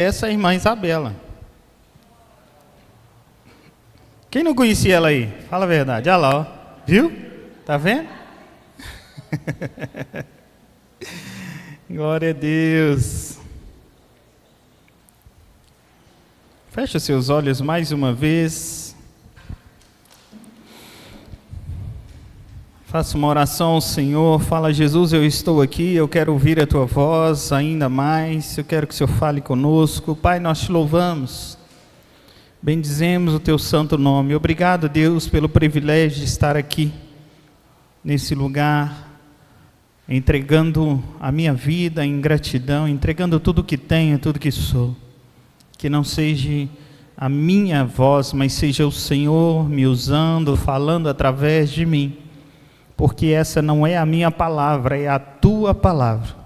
Essa é a irmã Isabela. Quem não conhecia ela aí? Fala a verdade. Olha lá, ó. Viu? Tá vendo? Glória a Deus. Fecha seus olhos mais uma vez. Faça uma oração ao Senhor. Fala: Jesus, eu estou aqui, eu quero ouvir a Tua voz ainda mais. Eu quero que o Senhor fale conosco. Pai, nós te louvamos. Bendizemos o Teu santo nome. Obrigado, Deus, pelo privilégio de estar aqui, nesse lugar, entregando a minha vida em gratidão, entregando tudo que tenho, tudo que sou. Que não seja a minha voz, mas seja o Senhor me usando, falando através de mim. Porque essa não é a minha palavra, é a Tua palavra.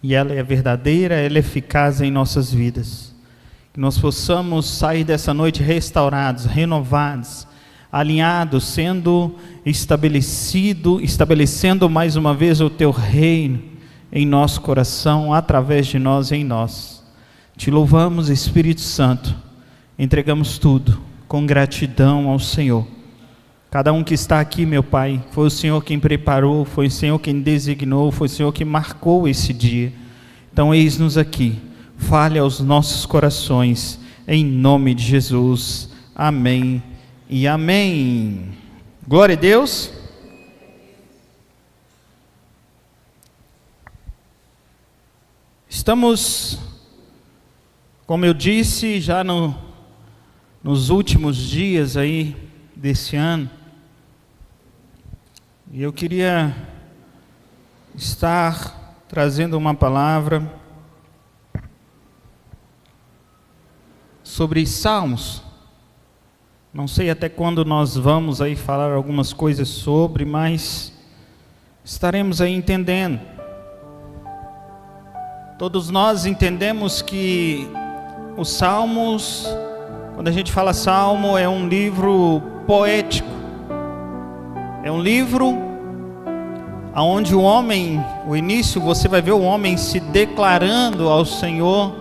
E ela é verdadeira, ela é eficaz em nossas vidas. Que nós possamos sair dessa noite restaurados, renovados, alinhados, sendo estabelecendo mais uma vez o Teu reino em nosso coração, através de nós, em nós. Te louvamos, Espírito Santo, entregamos tudo com gratidão ao Senhor. Cada um que está aqui, meu Pai, foi o Senhor quem preparou, foi o Senhor quem designou, foi o Senhor que marcou esse dia. Então eis-nos aqui, fale aos nossos corações, em nome de Jesus. Amém e amém. Glória a Deus. Estamos, como eu disse, já nos últimos dias aí desse ano, e eu queria estar trazendo uma palavra sobre Salmos. Não sei até quando nós vamos aí falar algumas coisas sobre, mas estaremos aí entendendo. Todos nós entendemos que os Salmos, quando a gente fala Salmo, é um livro poético. É um livro onde o homem, o início, você vai ver o homem se declarando ao Senhor,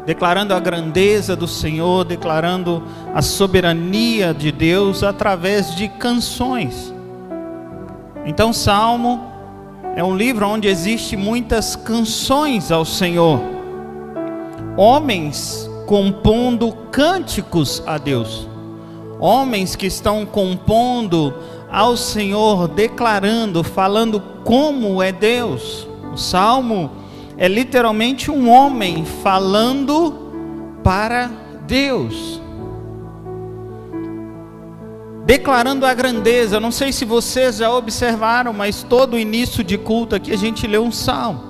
declarando a grandeza do Senhor, declarando a soberania de Deus através de canções. Então, Salmo é um livro onde existe muitas canções ao Senhor. Homens compondo cânticos a Deus. Homens que estão compondo ao Senhor, declarando, falando como é Deus. O Salmo é literalmente um homem falando para Deus, declarando a grandeza. Não sei se vocês já observaram, mas todo início de culto aqui a gente lê um salmo,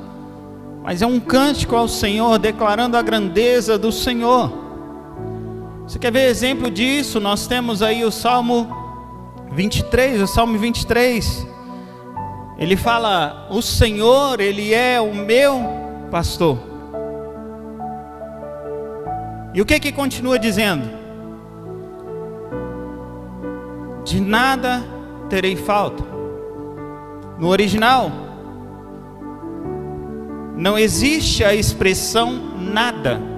mas é um cântico ao Senhor, declarando a grandeza do Senhor. Você quer ver exemplo disso? Nós temos aí o Salmo 23, o Salmo 23, ele fala: o Senhor, Ele é o meu pastor. E o que continua dizendo? De nada terei falta. No original, não existe a expressão nada.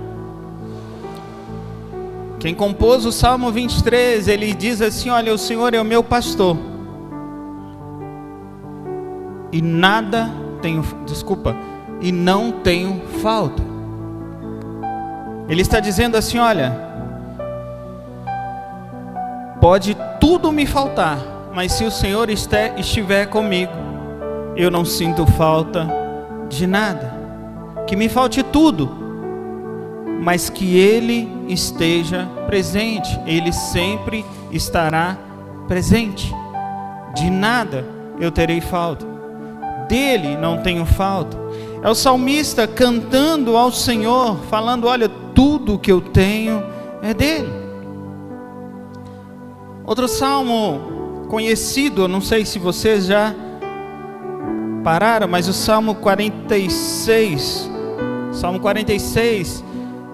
Quem compôs o Salmo 23, ele diz assim: olha, o Senhor é o meu pastor, e e não tenho falta. Ele está dizendo assim: olha, pode tudo me faltar, mas se o Senhor estiver comigo, eu não sinto falta de nada. Que me falte tudo, mas que Ele esteja presente. Ele sempre estará presente. De nada eu terei falta, dele não tenho falta. É o salmista cantando ao Senhor, falando: olha, tudo que eu tenho é dele. Outro salmo conhecido, eu não sei se vocês já pararam, mas o Salmo 46. Salmo 46,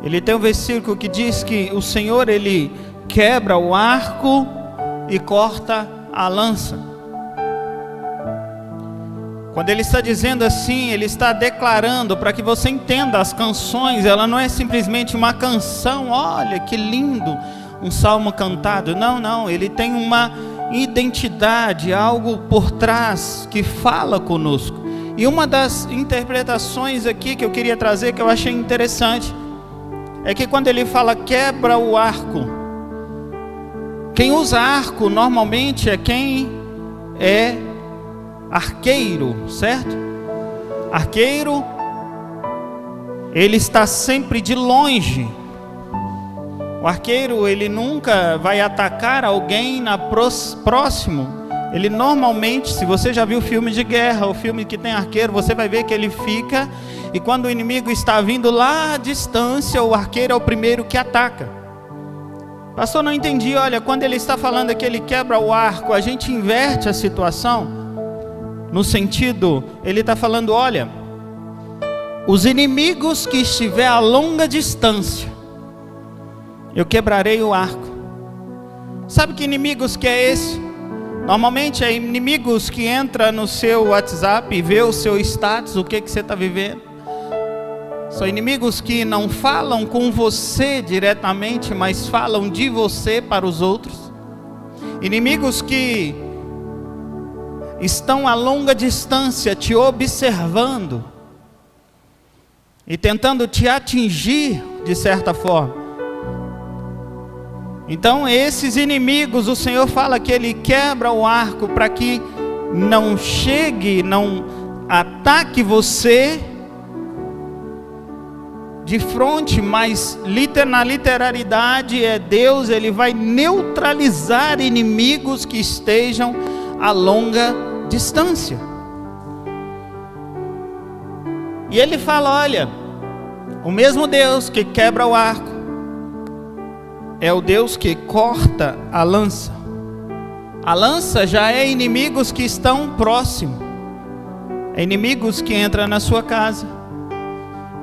ele tem um versículo que diz que o Senhor, Ele quebra o arco e corta a lança. Quando ele está dizendo assim, ele está declarando, para que você entenda, as canções, ela não é simplesmente uma canção, olha que lindo, um salmo cantado. Não, ele tem uma identidade, algo por trás que fala conosco. E uma das interpretações aqui que eu queria trazer, que eu achei interessante, é que quando ele fala quebra o arco, quem usa arco normalmente é quem é arqueiro, certo? Arqueiro, ele está sempre de longe. O arqueiro, ele nunca vai atacar alguém próximo. Ele normalmente, se você já viu filme de guerra, ou filme que tem arqueiro, você vai ver que ele fica, e quando o inimigo está vindo lá à distância, o arqueiro é o primeiro que ataca. Pastor, não entendi. Olha, quando ele está falando que ele quebra o arco, a gente inverte a situação. No sentido, ele está falando, olha, os inimigos que estiver a longa distância, eu quebrarei o arco. Sabe que inimigos que é esse? Normalmente é inimigos que entra no seu WhatsApp e vê o seu status, o que você está vivendo. São inimigos que não falam com você diretamente, mas falam de você para os outros. Inimigos que estão a longa distância te observando e tentando te atingir de certa forma. Então esses inimigos, o Senhor fala que Ele quebra o arco para que não chegue, não ataque você de frente, mas na literalidade é Deus, Ele vai neutralizar inimigos que estejam a longa distância. E ele fala, olha, o mesmo Deus que quebra o arco é o Deus que corta a lança. A lança já é inimigos que estão próximos, é inimigos que entram na sua casa.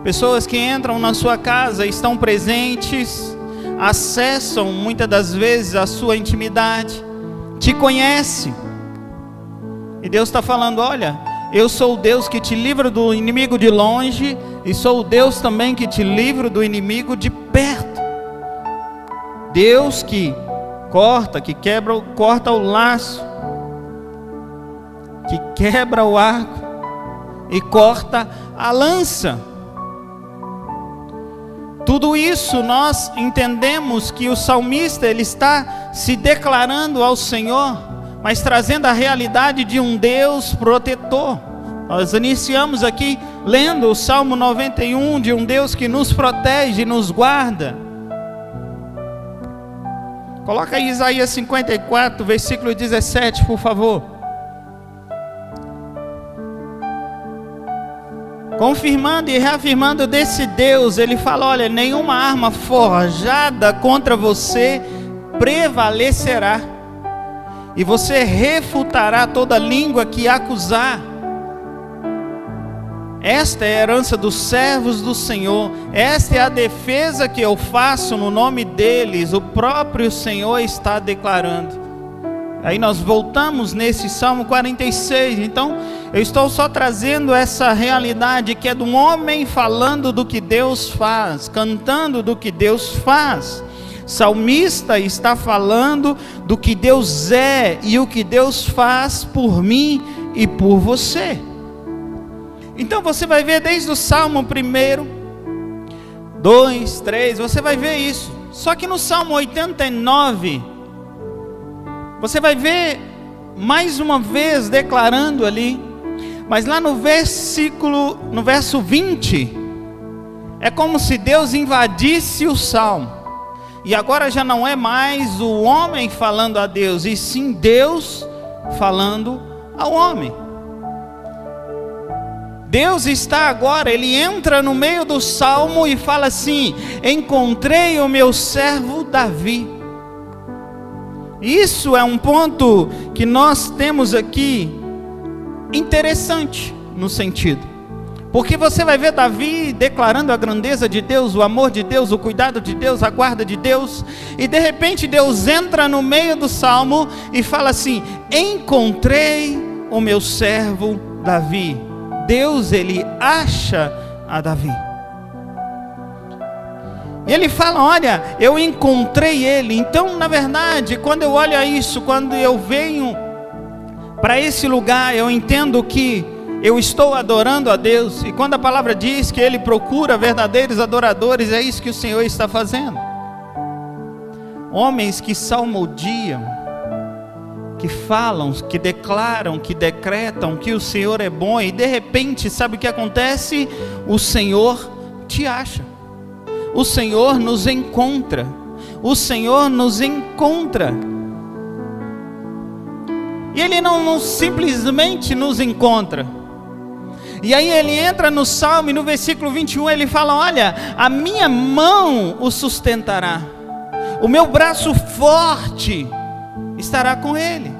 Pessoas que entram na sua casa, estão presentes, acessam muitas das vezes a sua intimidade, te conhecem. E Deus está falando, olha, eu sou o Deus que te livra do inimigo de longe, e sou o Deus também que te livra do inimigo de perto. Deus que corta, que corta o laço, que quebra o arco e corta a lança. Tudo isso nós entendemos que o salmista, ele está se declarando ao Senhor, mas trazendo a realidade de um Deus protetor. Nós iniciamos aqui lendo o Salmo 91, de um Deus que nos protege e nos guarda. Coloca aí Isaías 54, versículo 17, por favor. Confirmando e reafirmando desse Deus, ele fala, olha, nenhuma arma forjada contra você prevalecerá, e você refutará toda língua que acusar. Esta é a herança dos servos do Senhor, esta é a defesa que eu faço no nome deles, o próprio Senhor está declarando. Aí nós voltamos nesse Salmo 46, então eu estou só trazendo essa realidade que é de um homem falando do que Deus faz, cantando do que Deus faz. Salmista está falando do que Deus é e o que Deus faz por mim e por você. Então você vai ver desde o Salmo 1, 2, 3, você vai ver isso. Só que no Salmo 89, você vai ver mais uma vez declarando ali, mas lá no verso 20, é como se Deus invadisse o Salmo. E agora já não é mais o homem falando a Deus, e sim Deus falando ao homem. Deus está agora, ele entra no meio do salmo e fala assim: encontrei o meu servo Davi. Isso é um ponto que nós temos aqui interessante no sentido, porque você vai ver Davi declarando a grandeza de Deus, o amor de Deus, o cuidado de Deus, a guarda de Deus, e de repente Deus entra no meio do salmo e fala assim: encontrei o meu servo Davi, Deus ele acha a Davi. E ele fala, olha, eu encontrei ele. Então, na verdade, quando eu olho a isso, quando eu venho para esse lugar, eu entendo que eu estou adorando a Deus. E quando a palavra diz que ele procura verdadeiros adoradores, é isso que o Senhor está fazendo. Homens que salmodiam, que falam, que declaram, que decretam que o Senhor é bom, e de repente, sabe o que acontece? O Senhor te acha. O Senhor nos encontra. O Senhor nos encontra. E Ele não simplesmente nos encontra. E aí ele entra no Salmo e no versículo 21 ele fala, olha, a minha mão o sustentará. O meu braço forte estará com ele.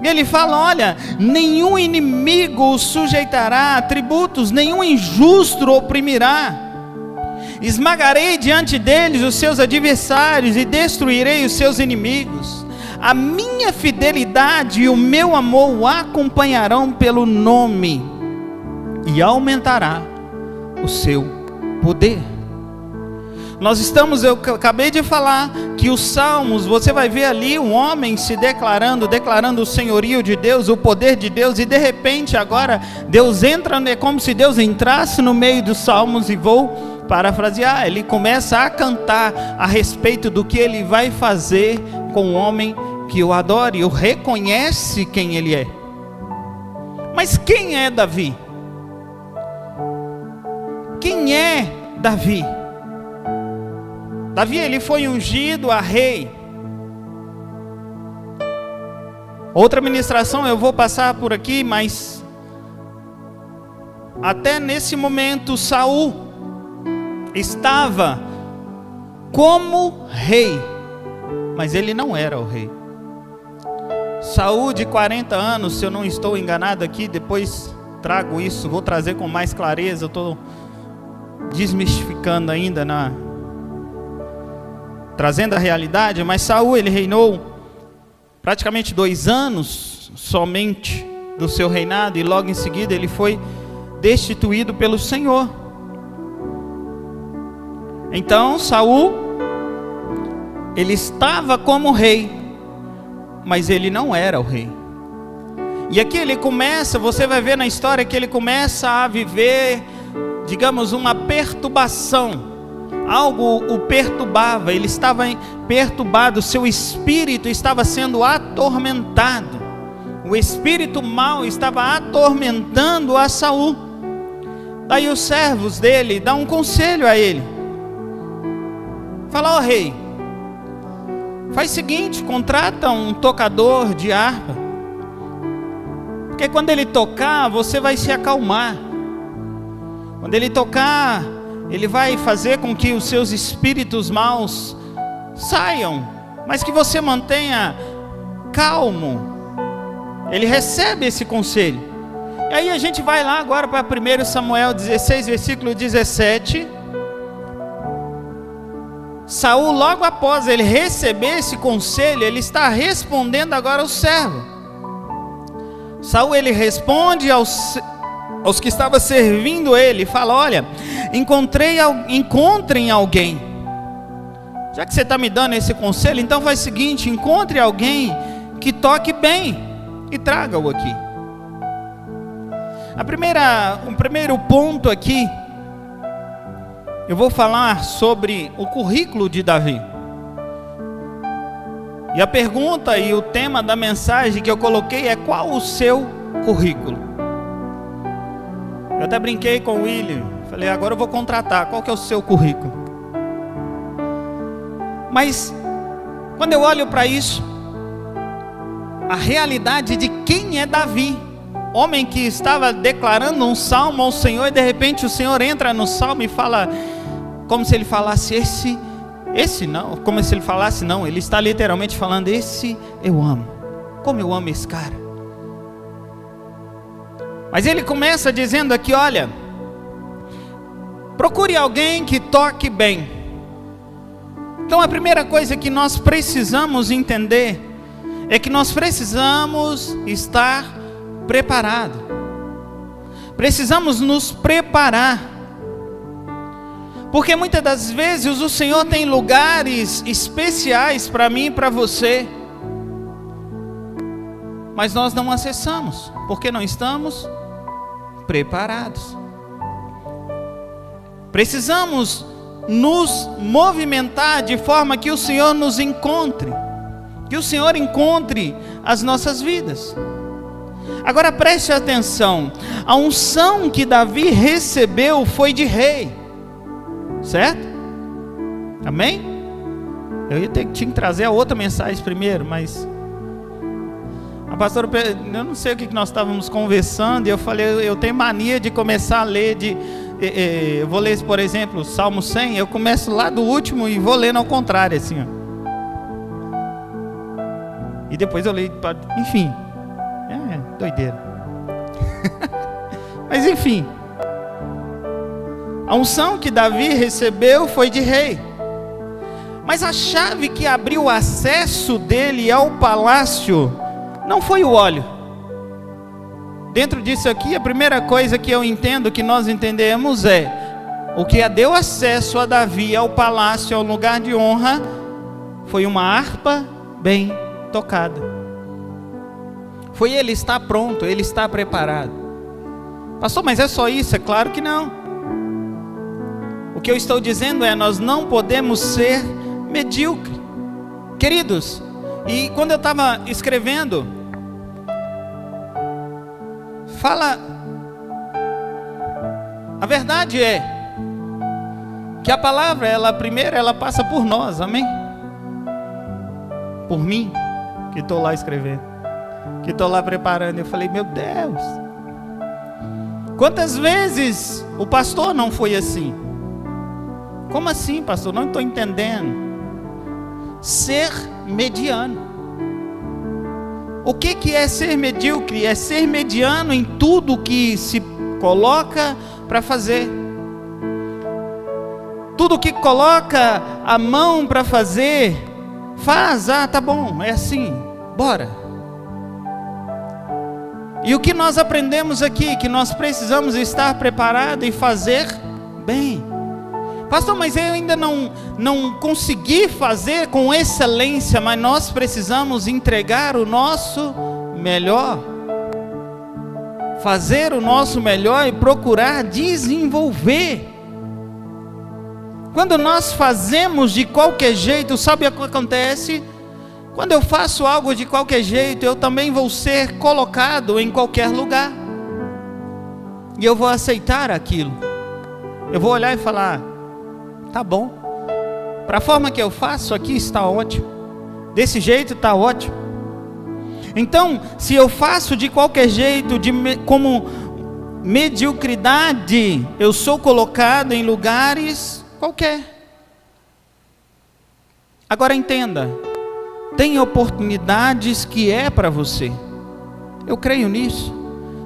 E ele fala, olha, nenhum inimigo o sujeitará a tributos, nenhum injusto o oprimirá. Esmagarei diante deles os seus adversários e destruirei os seus inimigos. A minha fidelidade e o meu amor o acompanharão pelo nome, e aumentará o seu poder. Eu acabei de falar que os salmos, você vai ver ali um homem se declarando o senhorio de Deus, o poder de Deus, e de repente agora Deus entra, é como se Deus entrasse no meio dos salmos, e vou parafrasear, ele começa a cantar a respeito do que ele vai fazer com o homem que o adora e o reconhece quem ele é. Mas quem é Davi? Quem é Davi? Davi, ele foi ungido a rei. Outra ministração eu vou passar por aqui, mas até nesse momento Saul estava como rei, mas ele não era o rei. Saul de 40 anos, se eu não estou enganado aqui, depois trago isso, vou trazer com mais clareza, eu estou desmistificando ainda, trazendo a realidade, mas Saul ele reinou praticamente 2 anos somente do seu reinado, e logo em seguida ele foi destituído pelo Senhor. Então Saul, ele estava como rei, mas ele não era o rei. E aqui ele começa, você vai ver na história que ele começa a viver, digamos, uma perturbação. Algo o perturbava, ele estava perturbado, seu espírito estava sendo atormentado. O espírito mau estava atormentando a Saul. Daí os servos dele dão um conselho a ele. Fala, ó rei, faz o seguinte, contrata um tocador de harpa, porque quando ele tocar, você vai se acalmar. Quando ele tocar, ele vai fazer com que os seus espíritos maus saiam, mas que você mantenha calmo. Ele recebe esse conselho. E aí a gente vai lá agora para 1 Samuel 16, versículo 17. Saul, logo após ele receber esse conselho, ele está respondendo agora ao servo. Saul, ele responde aos que estavam servindo ele, fala, olha, encontrem alguém. Já que você está me dando esse conselho, então faz o seguinte, encontre alguém que toque bem e traga-o aqui. O primeiro ponto aqui, eu vou falar sobre o currículo de Davi. E a pergunta e o tema da mensagem que eu coloquei é: qual o seu currículo? Eu até brinquei com o William, falei, agora eu vou contratar, qual que é o seu currículo? Mas, quando eu olho para isso, a realidade de quem é Davi, homem que estava declarando um salmo ao Senhor, e de repente o Senhor entra no salmo e fala, como se ele falasse, esse não, como se ele falasse, não, ele está literalmente falando, esse eu amo, como eu amo esse cara. Mas ele começa dizendo aqui, olha, procure alguém que toque bem. Então a primeira coisa que nós precisamos entender é que nós precisamos estar preparado. Precisamos nos preparar. Porque muitas das vezes o Senhor tem lugares especiais para mim e para você, mas nós não acessamos, porque não estamos preparados. Precisamos nos movimentar de forma que o Senhor nos encontre, que o Senhor encontre as nossas vidas. Agora preste atenção, a unção que Davi recebeu foi de rei, certo? Amém? Eu tinha que trazer a outra mensagem primeiro, mas a pastora, eu não sei o que nós estávamos conversando, e eu falei, eu tenho mania de começar a ler, eu vou ler, por exemplo, Salmo 100, eu começo lá do último e vou lendo ao contrário, assim, ó. E depois eu leio, enfim, doideira. Mas enfim, a unção que Davi recebeu foi de rei, mas a chave que abriu o acesso dele ao palácio não foi o óleo. Dentro disso aqui, a primeira coisa que eu entendo, que nós entendemos o que deu acesso a Davi ao palácio, ao lugar de honra, foi uma harpa bem tocada. Foi ele estar pronto, ele estar preparado. Pastor, mas é só isso? É claro que não. O que eu estou dizendo nós não podemos ser medíocres, queridos. E quando eu estava escrevendo, a verdade é que a palavra, primeiro ela passa por nós, amém? Por mim, que estou lá escrevendo, que estou lá preparando. Eu falei, meu Deus, quantas vezes o pastor não foi assim? Como assim, pastor? Não estou entendendo. Ser mediano. O que é ser medíocre? É ser mediano em tudo que se coloca para fazer. Tudo que coloca a mão para fazer, faz, tá bom, é assim, bora. E o que nós aprendemos aqui? Que nós precisamos estar preparados e fazer bem. Pastor, mas eu ainda não consegui fazer com excelência, mas nós precisamos entregar o nosso melhor. Fazer o nosso melhor e procurar desenvolver. Quando nós fazemos de qualquer jeito, sabe o que acontece? Quando eu faço algo de qualquer jeito, eu também vou ser colocado em qualquer lugar. E eu vou aceitar aquilo. Eu vou olhar e falar, tá bom, para a forma que eu faço aqui está ótimo, desse jeito está ótimo. Então, se eu faço de qualquer jeito, como mediocridade, eu sou colocado em lugares qualquer. Agora entenda, tem oportunidades que é para você, eu creio nisso.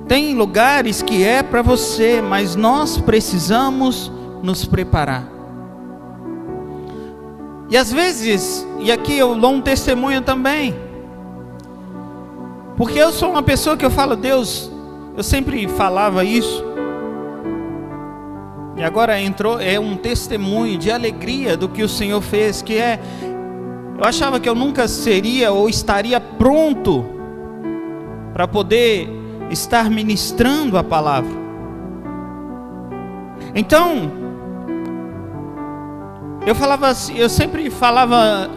Tem lugares que é para você, mas nós precisamos nos preparar. E às vezes, e aqui eu dou um testemunho também, porque eu sou uma pessoa que eu falo, Deus, eu sempre falava isso, e agora entrou, um testemunho de alegria do que o Senhor fez, que eu achava que eu nunca seria ou estaria pronto para poder estar ministrando a palavra. Então, eu sempre falava,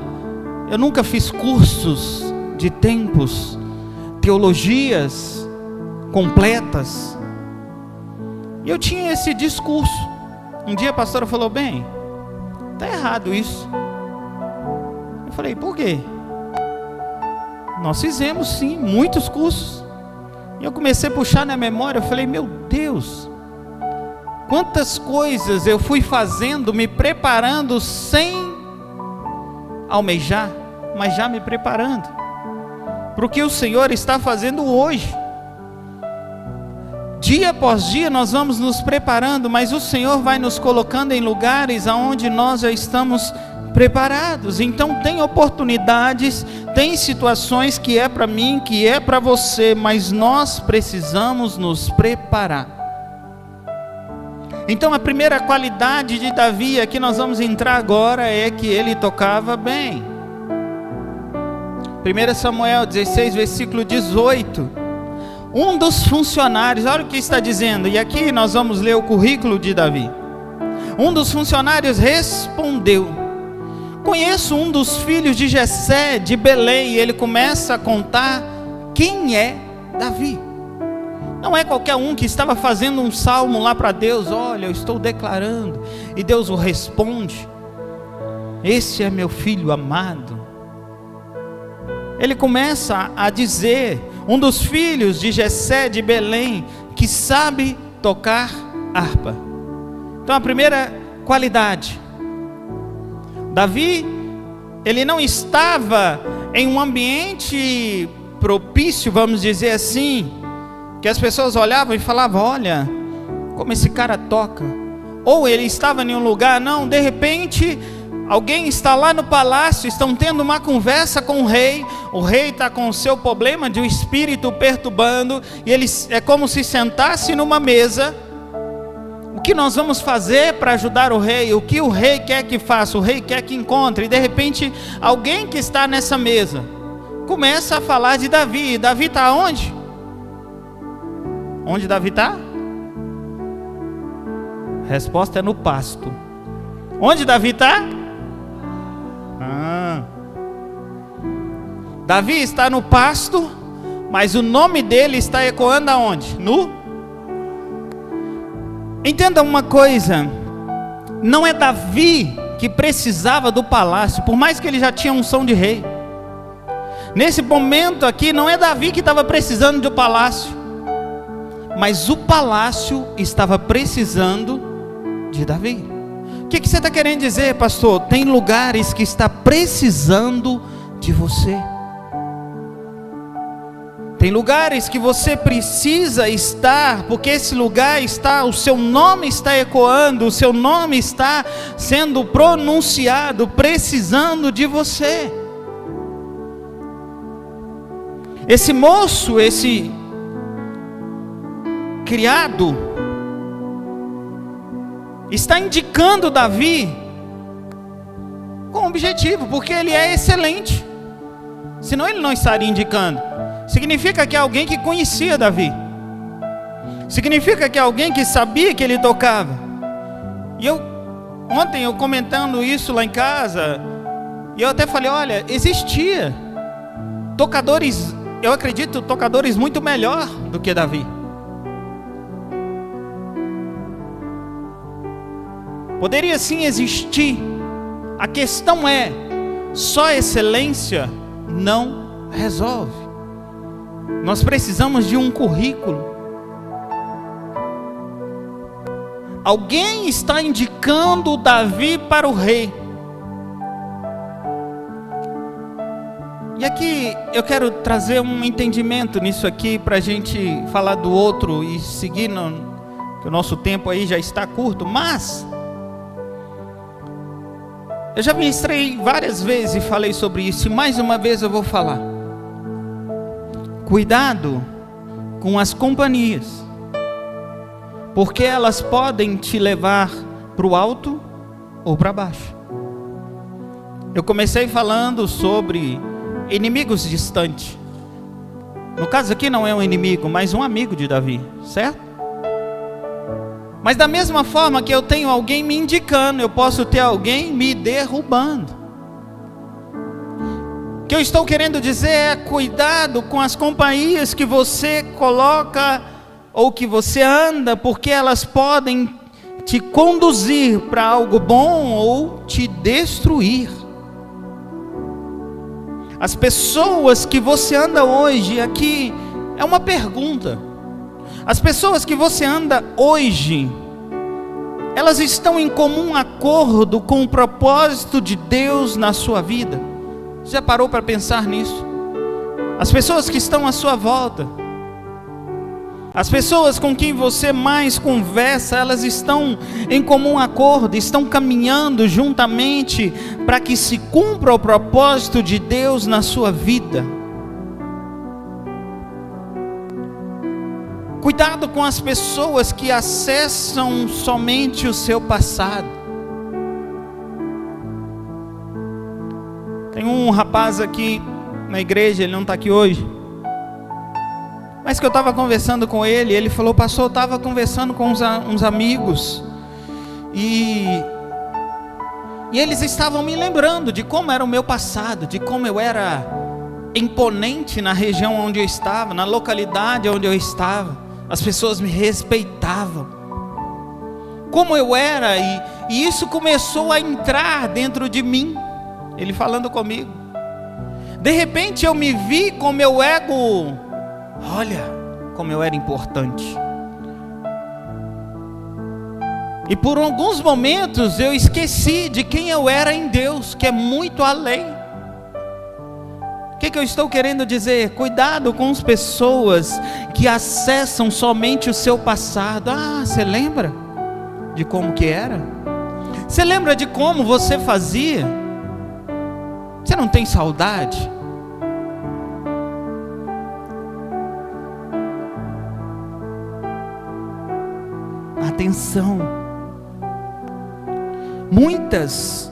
eu nunca fiz cursos de tempos, teologias completas, e eu tinha esse discurso. Um dia a pastora falou, bem, está errado isso. Eu falei, por quê? Nós fizemos sim, muitos cursos. E eu comecei a puxar na memória, eu falei, meu Deus, quantas coisas eu fui fazendo, me preparando sem almejar, mas já me preparando para o que o Senhor está fazendo hoje. Dia após dia nós vamos nos preparando, mas o Senhor vai nos colocando em lugares aonde nós já estamos preparados. Então tem oportunidades, tem situações que é para mim, que é para você, mas nós precisamos nos preparar. Então a primeira qualidade de Davi, aqui nós vamos entrar agora, é que ele tocava bem. 1 Samuel 16, versículo 18. Um dos funcionários, olha o que está dizendo, e aqui nós vamos ler o currículo de Davi. Um dos funcionários respondeu: conheço um dos filhos de Jessé de Belém. E ele começa a contar quem é Davi. Não é qualquer um que estava fazendo um salmo lá para Deus. Olha, eu estou declarando, e Deus o responde: esse é meu filho amado. Ele começa a dizer, um dos filhos de Jessé de Belém, que sabe tocar harpa. Então a primeira qualidade, Davi, ele não estava em um ambiente propício, vamos dizer assim, que as pessoas olhavam e falavam: olha, como esse cara toca. Ou ele estava em um lugar, não, de repente alguém está lá no palácio, estão tendo uma conversa com o rei está com o seu problema de um espírito perturbando, e ele é como se sentasse numa mesa. O que nós vamos fazer para ajudar o rei? O que o rei quer que faça? O rei quer que encontre. E de repente, alguém que está nessa mesa começa a falar de Davi. E Davi está onde? Onde Davi está? A resposta é no pasto. Onde Davi está? Davi está no pasto, mas o nome dele está ecoando aonde? Entenda uma coisa, não é Davi que precisava do palácio, por mais que ele já tinha unção de rei. Nesse momento aqui, não é Davi que estava precisando do palácio, mas o palácio estava precisando de Davi. O que você está querendo dizer, pastor? Tem lugares que está precisando de você. Tem lugares que você precisa estar, porque esse lugar está, o seu nome está ecoando, o seu nome está sendo pronunciado, precisando de você. Esse moço, esse criado, está indicando Davi com objetivo, porque ele é excelente, senão ele não estaria indicando. Significa que é alguém que conhecia Davi, significa que é alguém que sabia que ele tocava. E ontem eu comentando isso lá em casa, e eu até falei: olha, existia tocadores, eu acredito, tocadores muito melhor do que Davi. Poderia sim existir. A questão é, só excelência não resolve. Nós precisamos de um currículo. Alguém está indicando Davi para o rei. E aqui eu quero trazer um entendimento nisso aqui, para a gente falar do outro e seguir, que o nosso tempo aí já está curto, mas eu já ministrei várias vezes e falei sobre isso, e mais uma vez eu vou falar. Cuidado com as companhias, porque elas podem te levar para o alto ou para baixo. Eu comecei falando sobre inimigos distantes. No caso aqui não é um inimigo, mas um amigo de Davi, certo? Mas da mesma forma que eu tenho alguém me indicando, eu posso ter alguém me derrubando. O que eu estou querendo dizer é: cuidado com as companhias que você coloca ou que você anda, porque elas podem te conduzir para algo bom ou te destruir. As pessoas que você anda hoje, aqui é uma pergunta. As pessoas que você anda hoje, elas estão em comum acordo com o propósito de Deus na sua vida? Já parou para pensar nisso? As pessoas que estão à sua volta, As pessoas com quem você mais conversa, elas estão em comum acordo, estão caminhando juntamente para que se cumpra o propósito de Deus na sua vida. Cuidado com as pessoas que acessam somente o seu passado. Tem um rapaz aqui na igreja, ele não está aqui hoje, mas que eu estava conversando com ele, ele falou: pastor, eu estava conversando com uns amigos, e eles estavam me lembrando de como era o meu passado, de como eu era imponente na região onde eu estava, na localidade onde eu estava. As pessoas me respeitavam, como eu era, e isso começou a entrar dentro de mim. Ele falando comigo, de repente eu me vi com meu ego, olha como eu era importante, e por alguns momentos eu esqueci de quem eu era em Deus, que é muito além. O que eu estou querendo dizer? Cuidado com as pessoas que acessam somente o seu passado. Ah, você lembra de como que era? Você lembra de como você fazia? Você não tem saudade? Atenção. Muitas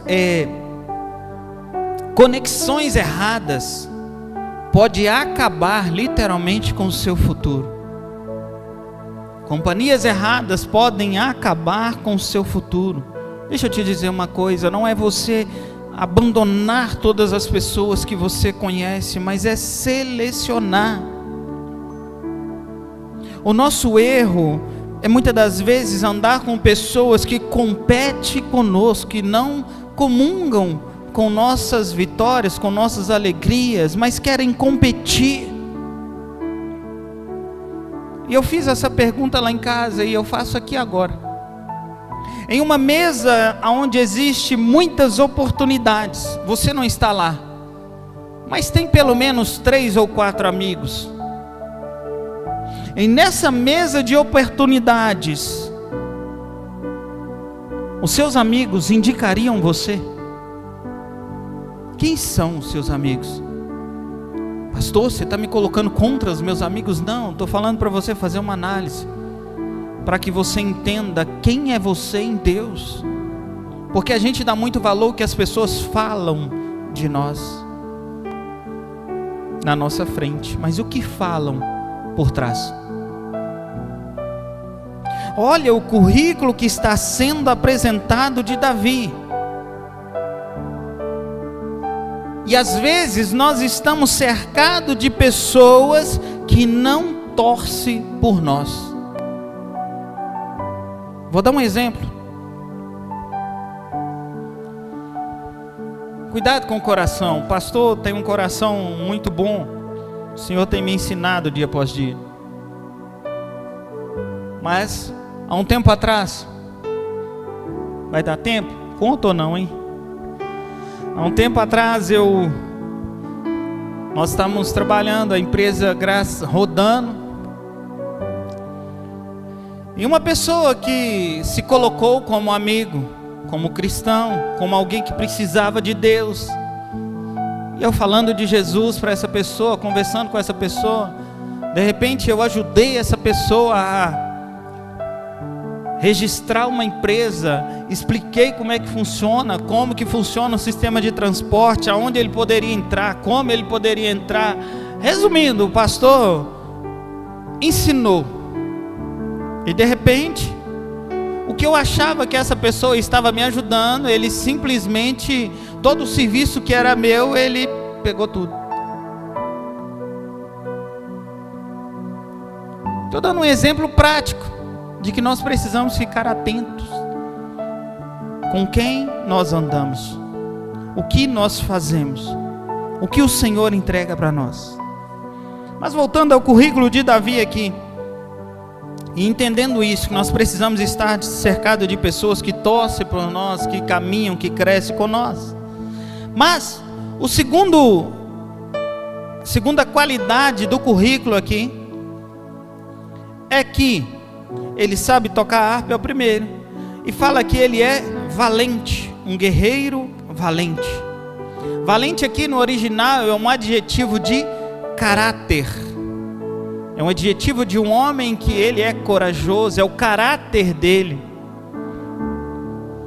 conexões erradas pode acabar literalmente com o seu futuro. Companhias erradas podem acabar com o seu futuro. Deixa eu te dizer uma coisa, não é você abandonar todas as pessoas que você conhece, mas é selecionar. O nosso erro é muitas das vezes andar com pessoas que competem conosco, que não comungam com nossas vitórias, com nossas alegrias, mas querem competir. E eu fiz essa pergunta lá em casa e eu faço aqui agora. Em uma mesa onde existe muitas oportunidades, você não está lá, mas tem pelo menos 3 ou 4 amigos. E nessa mesa de oportunidades, os seus amigos indicariam você? Quem são os seus amigos? Pastor, você está me colocando contra os meus amigos? Não, estou falando para você fazer uma análise, para que você entenda quem é você em Deus. Porque a gente dá muito valor que as pessoas falam de nós na nossa frente, mas o que falam por trás? Olha o currículo que está sendo apresentado de Davi. E às vezes nós estamos cercados de pessoas que não torcem por nós. Vou dar um exemplo. Cuidado com o coração. O pastor tem um coração muito bom. O Senhor tem me ensinado dia após dia. Mas há um tempo atrás, vai dar tempo? Conta ou não, hein? Há um tempo atrás nós estávamos trabalhando, a empresa Graça rodando, e uma pessoa que se colocou como amigo, como cristão, como alguém que precisava de Deus, e eu falando de Jesus para essa pessoa, conversando com essa pessoa, de repente eu ajudei essa pessoa a registrar uma empresa, expliquei como é que funciona, como que funciona o sistema de transporte, aonde ele poderia entrar, como ele poderia entrar. Resumindo, o pastor ensinou, e de repente, o que eu achava que essa pessoa estava me ajudando, ele simplesmente, todo o serviço que era meu, ele pegou tudo. Estou dando um exemplo prático de que nós precisamos ficar atentos com quem nós andamos, o que nós fazemos, o que o Senhor entrega para nós. Mas voltando ao currículo de Davi aqui, e entendendo isso, que nós precisamos estar cercados de pessoas que torcem por nós, que caminham, que crescem com nós. Mas o segunda qualidade do currículo aqui é que ele sabe tocar harpa, é o primeiro. E fala que ele é valente, um guerreiro valente. Valente aqui no original é um adjetivo de caráter. É um adjetivo de um homem que ele é corajoso, é o caráter dele.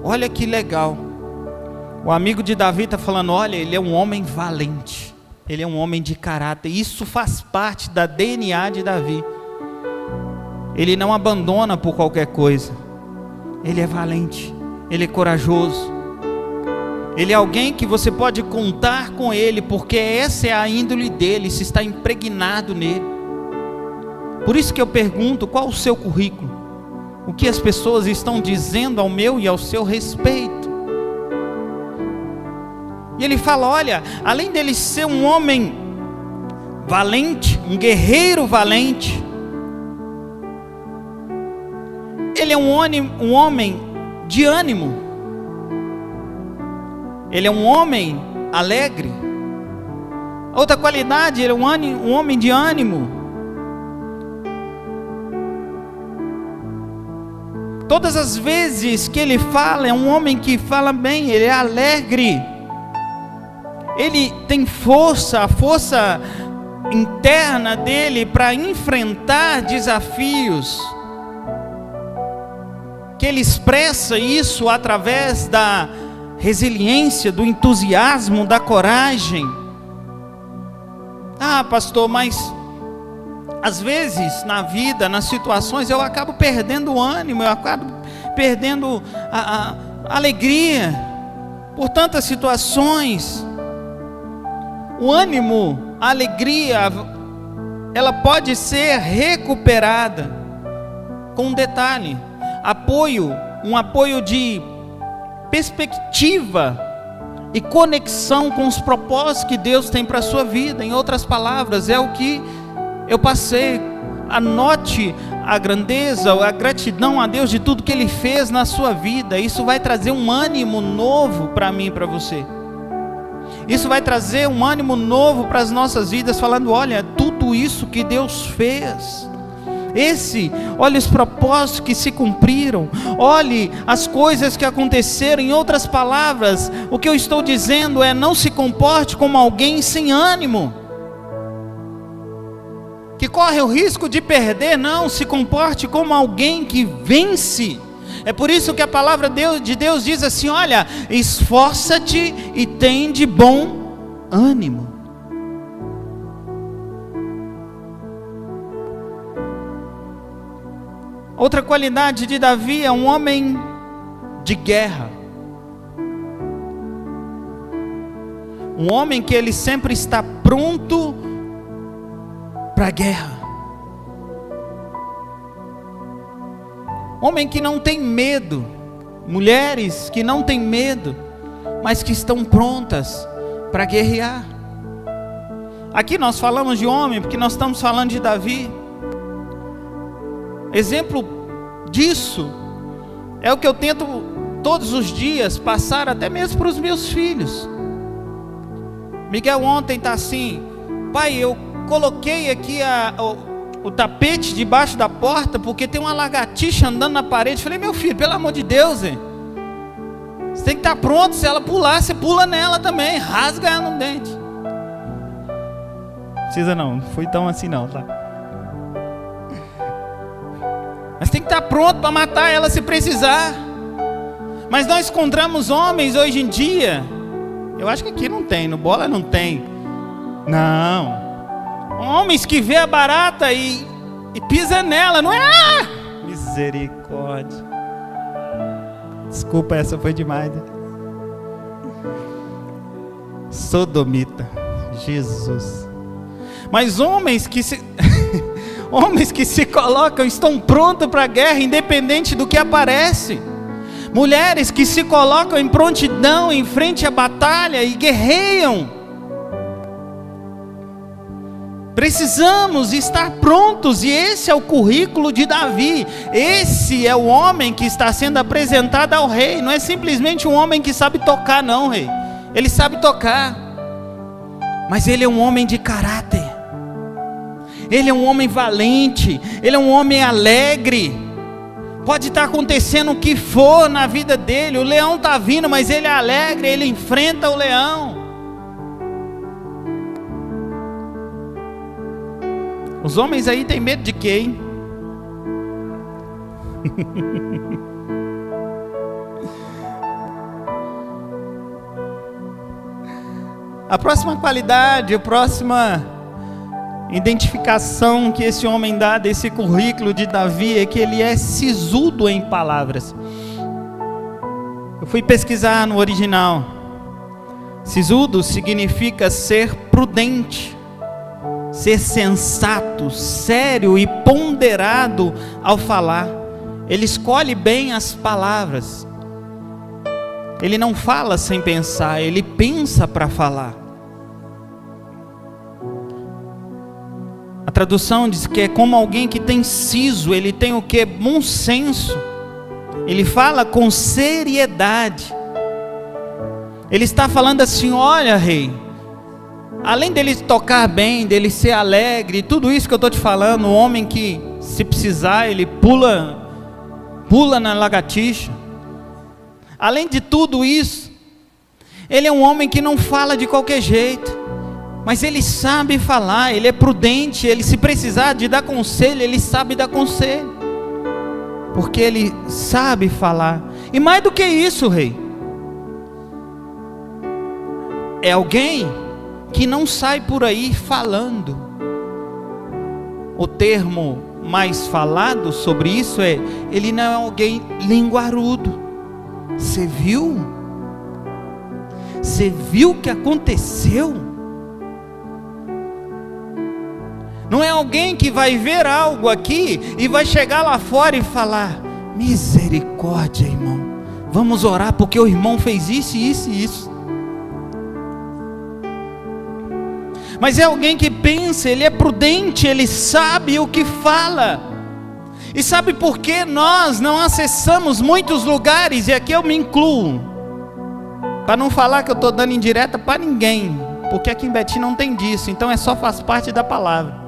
Olha que legal. O amigo de Davi está falando, olha, ele é um homem valente. Ele é um homem de caráter. Isso faz parte da DNA de Davi. Ele não abandona por qualquer coisa. Ele é valente. Ele é corajoso. Ele é alguém que você pode contar com ele, porque essa é a índole dele, isso está impregnado nele. Por isso que eu pergunto, qual o seu currículo? O que as pessoas estão dizendo ao meu e ao seu respeito? E ele fala, olha, além dele ser um homem valente, um guerreiro valente, ele é um homem de ânimo. Ele é um homem alegre. Outra qualidade, ele é um homem de ânimo. Todas as vezes que ele fala, é um homem que fala bem, ele é alegre. Ele tem força, a força interna dele para enfrentar desafios. Que ele expressa isso através da resiliência, do entusiasmo, da coragem. Ah, pastor, mas às vezes na vida, nas situações, eu acabo perdendo o ânimo, eu acabo perdendo a alegria por tantas situações. O ânimo, a alegria, ela pode ser recuperada com um detalhe: um apoio de perspectiva e conexão com os propósitos que Deus tem para a sua vida. Em outras palavras, é o que eu passei. Anote a grandeza, a gratidão a Deus de tudo que Ele fez na sua vida. Isso vai trazer um ânimo novo para mim e para você. Isso vai trazer um ânimo novo para as nossas vidas, falando, olha, tudo isso que Deus fez. Olhe os propósitos que se cumpriram, olhe as coisas que aconteceram. Em outras palavras, o que eu estou dizendo é: não se comporte como alguém sem ânimo, que corre o risco de perder. Não, se comporte como alguém que vence. É por isso que a palavra de Deus diz assim: olha, esforça-te e tem de bom ânimo. Outra qualidade de Davi é um homem de guerra. Um homem que ele sempre está pronto para a guerra. Homem que não tem medo. Mulheres que não têm medo, mas que estão prontas para guerrear. Aqui nós falamos de homem porque nós estamos falando de Davi. Exemplo disso é o que eu tento todos os dias passar até mesmo para os meus filhos. Miguel ontem está assim: pai, eu coloquei aqui o tapete debaixo da porta porque tem uma lagartixa andando na parede. Falei, meu filho, pelo amor de Deus, hein? Você tem que estar pronto. Se ela pular, você pula nela também, rasga ela no dente. Precisa não fui tão assim não, tá? Mas tem que estar pronto para matar ela se precisar. Mas nós encontramos homens hoje em dia, eu acho que aqui não tem, no Bola não tem, não, homens que vê a barata e pisa nela, não é? Misericórdia. Desculpa, essa foi demais. Sodomita, Jesus. Mas homens que se homens que se colocam, estão prontos para a guerra, independente do que aparece. Mulheres que se colocam em prontidão, em frente à batalha e guerreiam. Precisamos estar prontos, e esse é o currículo de Davi. Esse é o homem que está sendo apresentado ao rei. Não é simplesmente um homem que sabe tocar, não, rei. Ele sabe tocar, mas ele é um homem de caráter. Ele é um homem valente, ele é um homem alegre. Pode estar acontecendo o que for na vida dele, o leão está vindo, mas ele é alegre, ele enfrenta o leão. Os homens aí têm medo de quê, hein? A próxima qualidade, a próxima identificação que esse homem dá desse currículo de Davi é que ele é sisudo em palavras. Eu fui pesquisar no original. Sisudo significa ser prudente, ser sensato, sério e ponderado ao falar. Ele escolhe bem as palavras. Ele não fala sem pensar, ele pensa para falar. A tradução diz que é como alguém que tem siso, ele tem o que? Bom senso. Ele fala com seriedade. Ele está falando assim: olha, rei, além dele tocar bem, dele ser alegre, tudo isso que eu estou te falando, um homem que, se precisar, ele pula na lagartixa. Além de tudo isso, ele é um homem que não fala de qualquer jeito, mas ele sabe falar, ele é prudente, ele, se precisar de dar conselho, ele sabe dar conselho, porque ele sabe falar. E mais do que isso, rei, é alguém que não sai por aí falando. O termo mais falado sobre isso é: ele não é alguém linguarudo. Você viu? Você viu o que aconteceu? Não é alguém que vai ver algo aqui e vai chegar lá fora e falar: misericórdia, irmão, vamos orar porque o irmão fez isso, isso e isso. Mas é alguém que pensa, ele é prudente, ele sabe o que fala. E sabe por que nós não acessamos muitos lugares? E aqui eu me incluo, para não falar que eu estou dando indireta para ninguém, porque aqui em Betim não tem disso, então faz parte da palavra.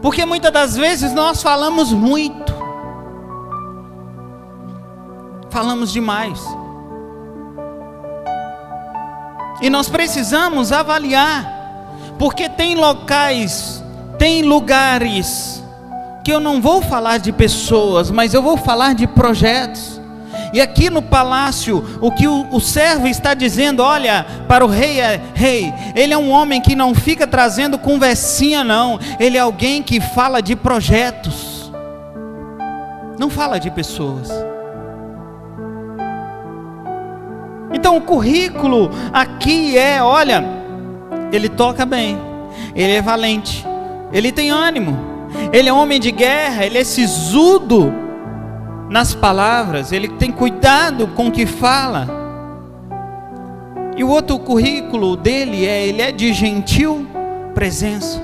Porque muitas das vezes nós falamos muito, falamos demais, e nós precisamos avaliar, porque tem locais, tem lugares que eu não vou falar de pessoas, mas eu vou falar de projetos. E aqui no palácio, o que o servo está dizendo, olha, para o rei é: rei, ele é um homem que não fica trazendo conversinha não, ele é alguém que fala de projetos, não fala de pessoas. Então o currículo aqui é: olha, ele toca bem, ele é valente, ele tem ânimo, ele é homem de guerra, ele é sisudo nas palavras, ele tem cuidado com o que fala. E o outro currículo dele é: ele é de gentil presença.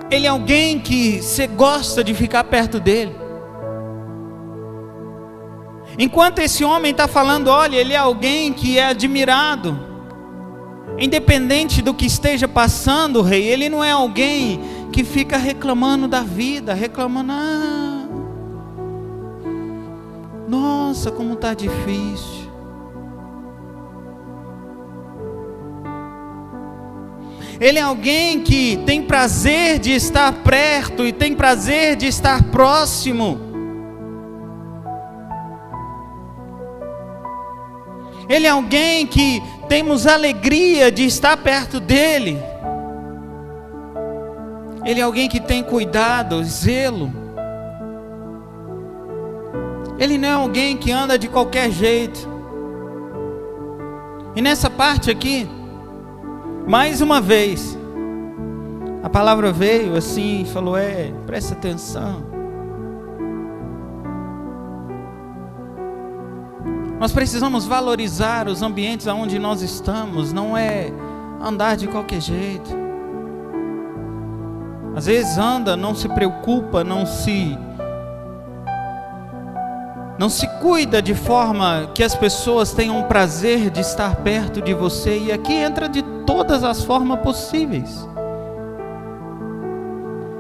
Ele é alguém que você gosta de ficar perto dele. Enquanto esse homem está falando, olha, ele é alguém que é admirado, independente do que esteja passando, rei, ele não é alguém que fica reclamando da vida, reclamando: nossa, como está difícil. Ele é alguém que tem prazer de estar perto e tem prazer de estar próximo. Ele é alguém que temos alegria de estar perto dele. Ele é alguém que tem cuidado, zelo. Ele não é alguém que anda de qualquer jeito. E nessa parte aqui, mais uma vez, a palavra veio assim e falou: presta atenção. Nós precisamos valorizar os ambientes onde nós estamos, não é andar de qualquer jeito. Às vezes anda, não se preocupa, não não se cuida de forma que as pessoas tenham prazer de estar perto de você, e aqui entra de todas as formas possíveis.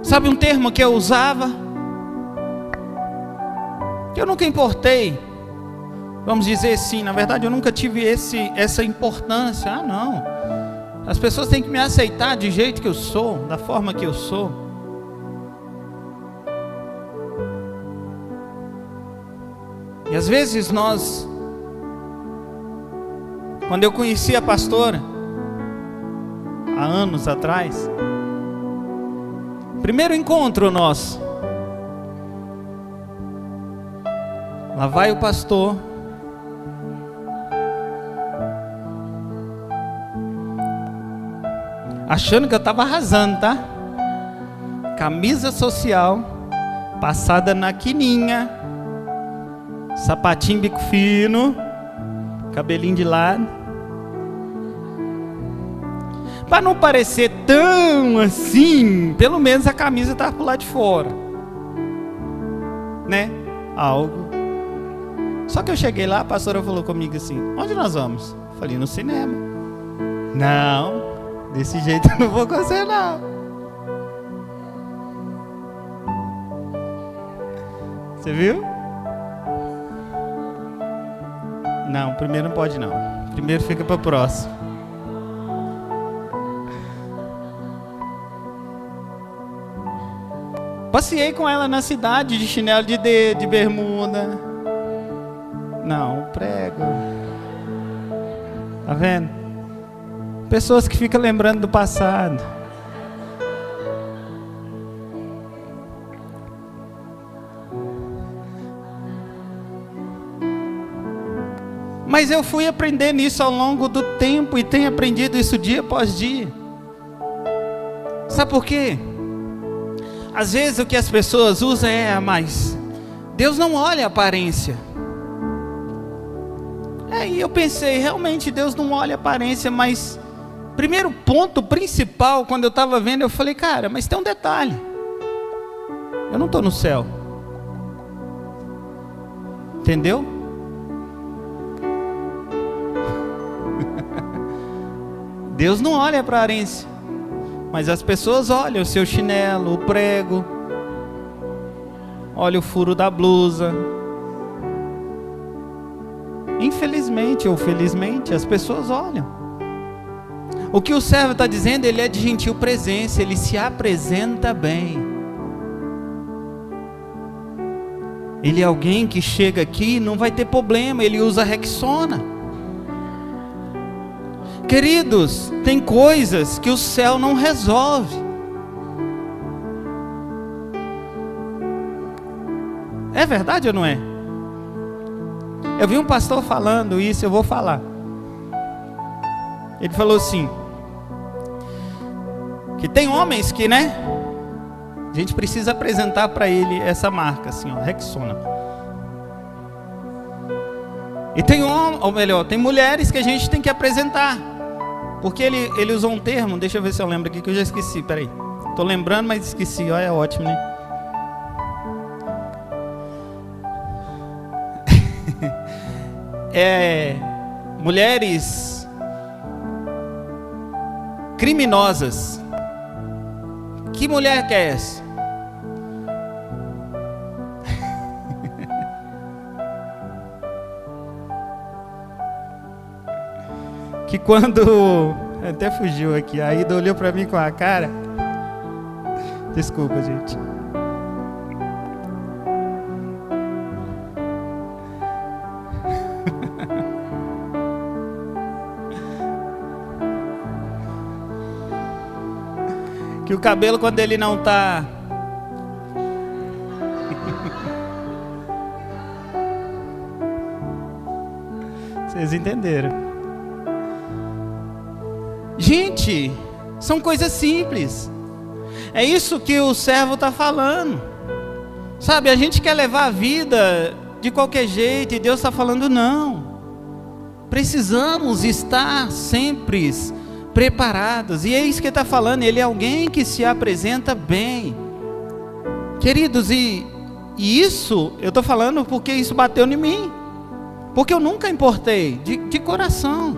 Sabe um termo que eu usava? Que eu nunca importei, vamos dizer assim, na verdade eu nunca tive essa importância. Ah, não, as pessoas têm que me aceitar do jeito que eu sou, da forma que eu sou. E às vezes quando eu conheci a pastora, há anos atrás, primeiro encontro nosso, lá vai o pastor, achando que eu estava arrasando, tá? Camisa social, passada na quininha, sapatinho bico fino, cabelinho de lado, para não parecer tão assim, pelo menos a camisa estava pro lado de fora, né? Algo. Só que eu cheguei lá, a pastora falou comigo assim: onde nós vamos? Eu falei: no cinema. Não, desse jeito eu não vou com você não. Você viu? Não, primeiro não pode não. Primeiro fica para o próximo. Passeei com ela na cidade de chinelo de dedo, de bermuda. Não, prego. Tá vendo? Pessoas que ficam lembrando do passado. Mas eu fui aprendendo isso ao longo do tempo e tenho aprendido isso dia após dia. Sabe por quê? Às vezes o que as pessoas usam mas Deus não olha a aparência. E eu pensei, realmente Deus não olha a aparência, mas primeiro ponto principal, quando eu estava vendo, eu falei: cara, mas tem um detalhe. Eu não estou no céu. Entendeu? Deus não olha para a aparência, mas as pessoas olham o seu chinelo, o prego, olha o furo da blusa. Infelizmente ou felizmente, as pessoas olham. O que o servo está dizendo, ele é de gentil presença, ele se apresenta bem. Ele é alguém que chega aqui e não vai ter problema, ele usa Rexona. Queridos, tem coisas que o céu não resolve. É verdade ou não é? Eu vi um pastor falando isso, eu vou falar. Ele falou assim, que tem homens que, a gente precisa apresentar para ele essa marca, assim, Rexona. E tem tem mulheres que a gente tem que apresentar. Porque ele usou um termo, deixa eu ver se eu lembro aqui, que eu já esqueci, peraí. Estou lembrando, mas esqueci, é ótimo, né? Mulheres criminosas. Que mulher que é essa? Que quando... Até fugiu aqui. A Ida olhou para mim com a cara. Desculpa, gente. Que o cabelo, quando ele não tá... Vocês entenderam? Gente, são coisas simples. É isso que o servo está falando. Sabe, a gente quer levar a vida de qualquer jeito, e Deus está falando não. Precisamos estar sempre preparados. E é isso que ele está falando. Ele é alguém que se apresenta bem. Queridos, e E isso, eu estou falando porque isso bateu em mim. Porque eu nunca importei, de coração.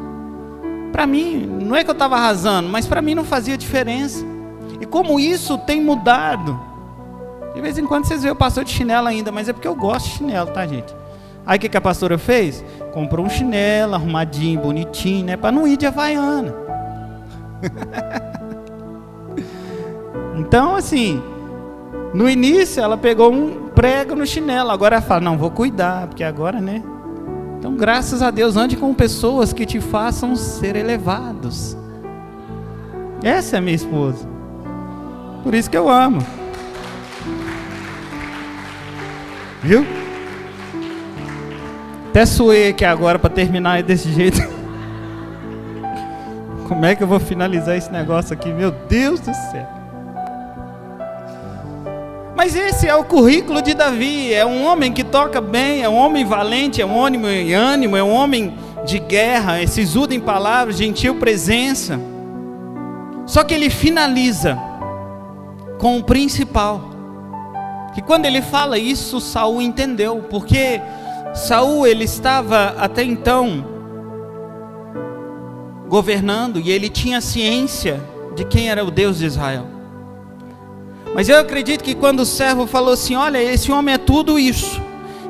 Para mim, não é que eu estava arrasando, mas para mim não fazia diferença. E como isso tem mudado. De vez em quando vocês veem o pastor de chinelo ainda, mas é porque eu gosto de chinelo, tá, gente? Aí o que a pastora fez? Comprou um chinelo arrumadinho, bonitinho, né? Para não ir de Havaiana. Então, assim, no início ela pegou um prego no chinelo. Agora ela fala, não, vou cuidar, porque agora, né? Então, graças a Deus, ande com pessoas que te façam ser elevados. Essa é a minha esposa. Por isso que eu amo. Viu? Até suei aqui agora para terminar desse jeito. Como é que eu vou finalizar esse negócio aqui? Meu Deus do céu. Mas esse é o currículo de Davi. É um homem que toca bem, é um homem valente, é um homem em ânimo, é um homem de guerra, é sisudo em palavras, gentil presença. Só que ele finaliza com o principal. Que quando ele fala isso, Saul entendeu, porque Saul ele estava até então governando e ele tinha ciência de quem era o Deus de Israel. Mas eu acredito que quando o servo falou assim, olha, esse homem é tudo isso,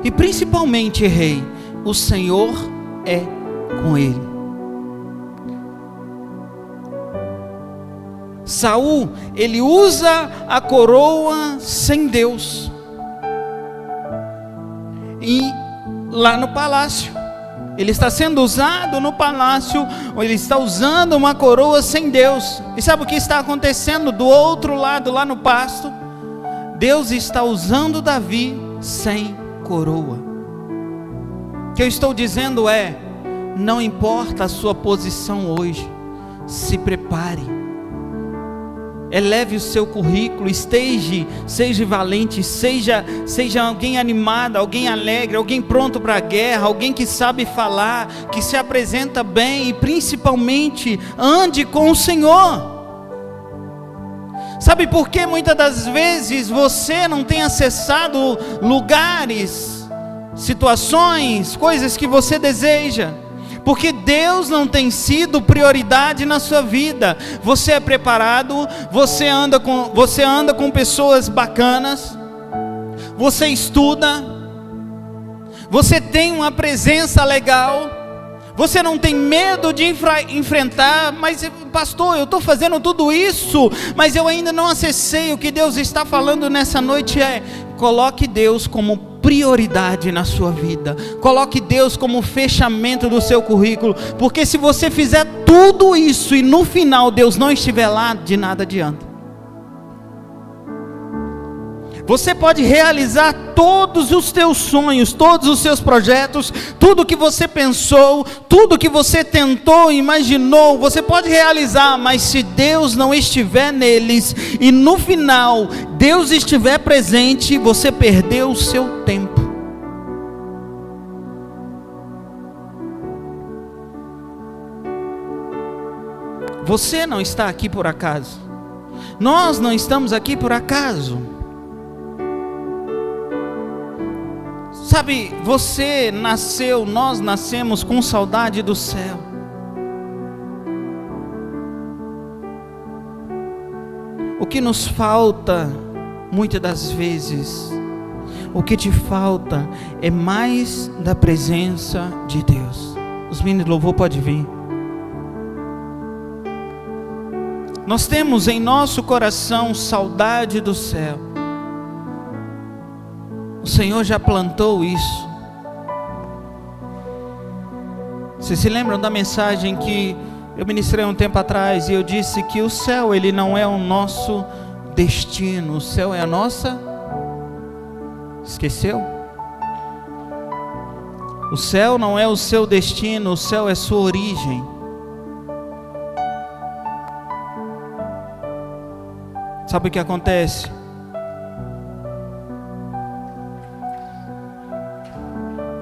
e principalmente, rei, o Senhor é com ele. Saul, ele usa a coroa sem Deus. E lá no palácio, ele está sendo usado no palácio, ele está usando uma coroa sem Deus. E sabe o que está acontecendo do outro lado, lá no pasto? Deus está usando Davi sem coroa. O que eu estou dizendo é, não importa a sua posição hoje, se prepare. Eleve o seu currículo, seja valente, seja alguém animado, alguém alegre, alguém pronto para a guerra, alguém que sabe falar, que se apresenta bem e principalmente ande com o Senhor. Sabe por que muitas das vezes você não tem acessado lugares, situações, coisas que você deseja? Porque Deus não tem sido prioridade na sua vida. Você é preparado, você anda com pessoas bacanas, você estuda, você tem uma presença legal, você não tem medo de enfrentar, mas pastor, eu estou fazendo tudo isso, mas eu ainda não acessei. O que Deus está falando nessa noite é, coloque Deus como prioridade na sua vida, coloque Deus como fechamento do seu currículo, porque se você fizer tudo isso e no final Deus não estiver lá, de nada adianta. Você pode realizar todos os teus sonhos, todos os seus projetos, tudo que você pensou, tudo que você tentou, imaginou, você pode realizar, mas se Deus não estiver neles, e no final, Deus estiver presente, você perdeu o seu tempo. Você não está aqui por acaso. Nós não estamos aqui por acaso. Sabe, você nasceu, nós nascemos com saudade do céu. O que nos falta, muitas das vezes, o que te falta é mais da presença de Deus. Os meninos de louvor podem vir. Nós temos em nosso coração saudade do céu. O Senhor já plantou isso. Vocês se lembram da mensagem que eu ministrei um tempo atrás, e eu disse que o céu, ele não é o nosso destino, o céu é a nossa... Esqueceu? O céu não é o seu destino, o céu é sua origem. Sabe o que acontece?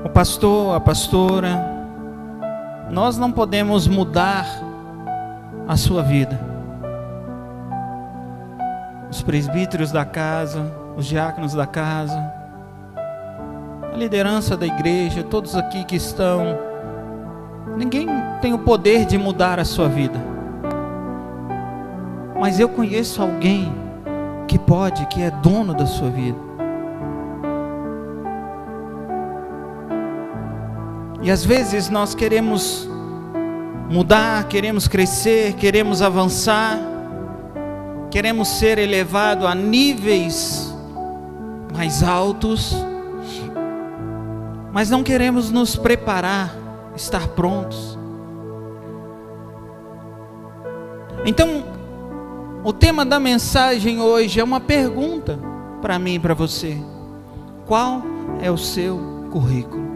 O pastor, a pastora, nós não podemos mudar a sua vida. Os presbíteros da casa, os diáconos da casa, a liderança da igreja, todos aqui que estão, ninguém tem o poder de mudar a sua vida, mas eu conheço alguém que pode, que é dono da sua vida. E às vezes nós queremos mudar, queremos crescer, queremos avançar, queremos ser elevado a níveis mais altos, mas não queremos nos preparar, estar prontos. Então, o tema da mensagem hoje é uma pergunta para mim e para você: qual é o seu currículo?